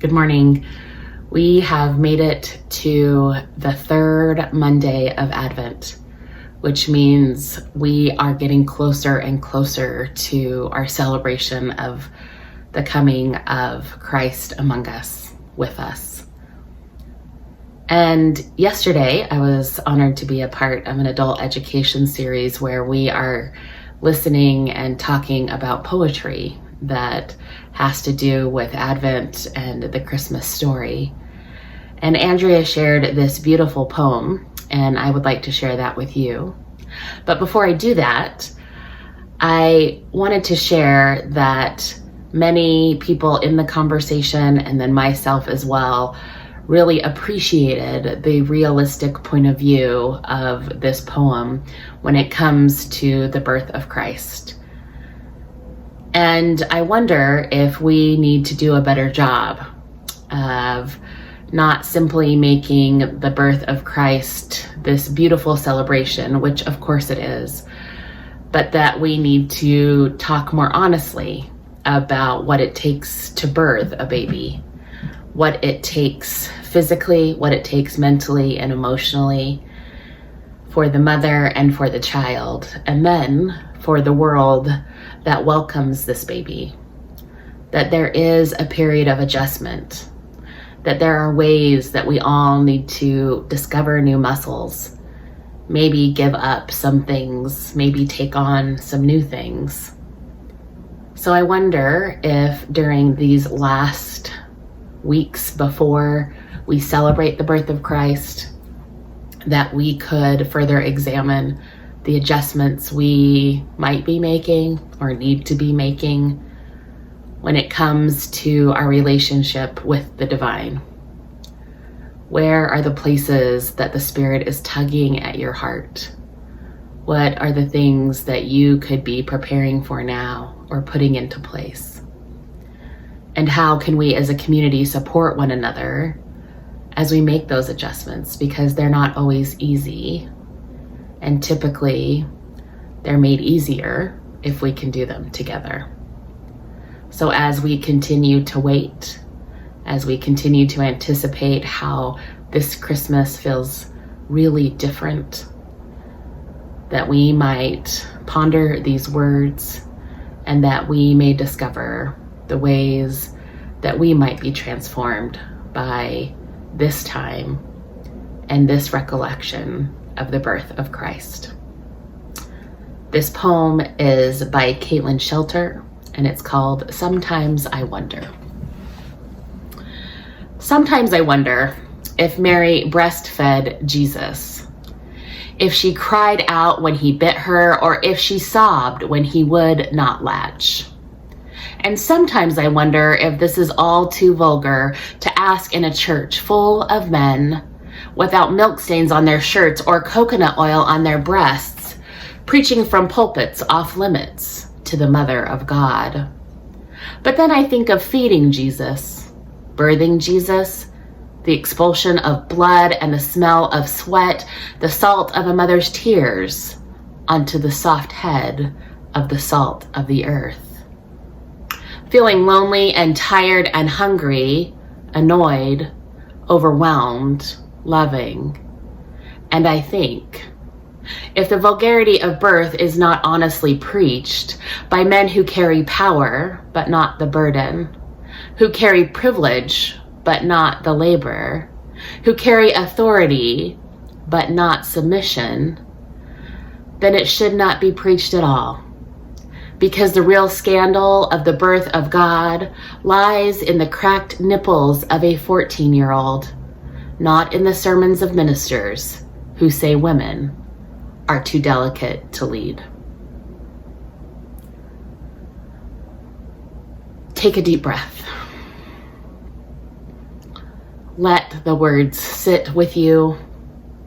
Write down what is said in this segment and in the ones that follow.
Good morning. We have made it to the third Monday of Advent, which means we are getting closer and closer to our celebration of the coming of Christ among us, with us. And yesterday, I was honored to be a part of an adult education series where we are listening and talking about poetry that has to do with Advent and the Christmas story. And Andrea shared this beautiful poem, and I would like to share that with you. But before I do that, I wanted to share that many people in the conversation, and then myself as well, really appreciated the realistic point of view of this poem when it comes to the birth of Christ. And I wonder if we need to do a better job of not simply making the birth of Christ this beautiful celebration, which of course it is, but that we need to talk more honestly about what it takes to birth a baby, what it takes physically, what it takes mentally and emotionally for the mother and for the child, and then for the world that welcomes this baby. That there is a period of adjustment, that there are ways that we all need to discover new muscles, maybe give up some things, maybe take on some new things. So I wonder if during these last weeks before we celebrate the birth of Christ, that we could further examine the adjustments we might be making or need to be making when it comes to our relationship with the divine. Where are the places that the Spirit is tugging at your heart? What are the things that you could be preparing for now or putting into place? And how can we as a community support one another as we make those adjustments? Because they're not always easy. And typically, they're made easier if we can do them together. So as we continue to wait, as we continue to anticipate how this Christmas feels really different, that we might ponder these words and that we may discover the ways that we might be transformed by this time and this recollection of the birth of Christ. This poem is by Caitlin Shelter, and it's called Sometimes I Wonder. Sometimes I wonder if Mary breastfed Jesus, if she cried out when he bit her, or if she sobbed when he would not latch. And sometimes I wonder if this is all too vulgar to ask in a church full of men without milk stains on their shirts or coconut oil on their breasts, preaching from pulpits off limits to the Mother of God. But then I think of feeding Jesus, birthing Jesus, the expulsion of blood and the smell of sweat, the salt of a mother's tears onto the soft head of the salt of the earth. Feeling lonely and tired and hungry, annoyed, overwhelmed, loving. And I think, if the vulgarity of birth is not honestly preached by men who carry power but not the burden, who carry privilege but not the labor, who carry authority but not submission, then it should not be preached at all. Because the real scandal of the birth of God lies in the cracked nipples of a 14-year-old, not in the sermons of ministers who say women are too delicate to lead. Take a deep breath. Let the words sit with you,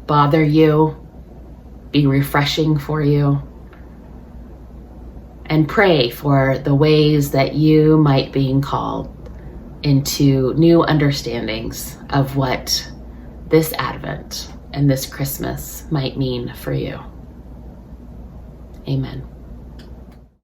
bother you, be refreshing for you, and pray for the ways that you might be called into new understandings of what this Advent and this Christmas might mean for you. Amen.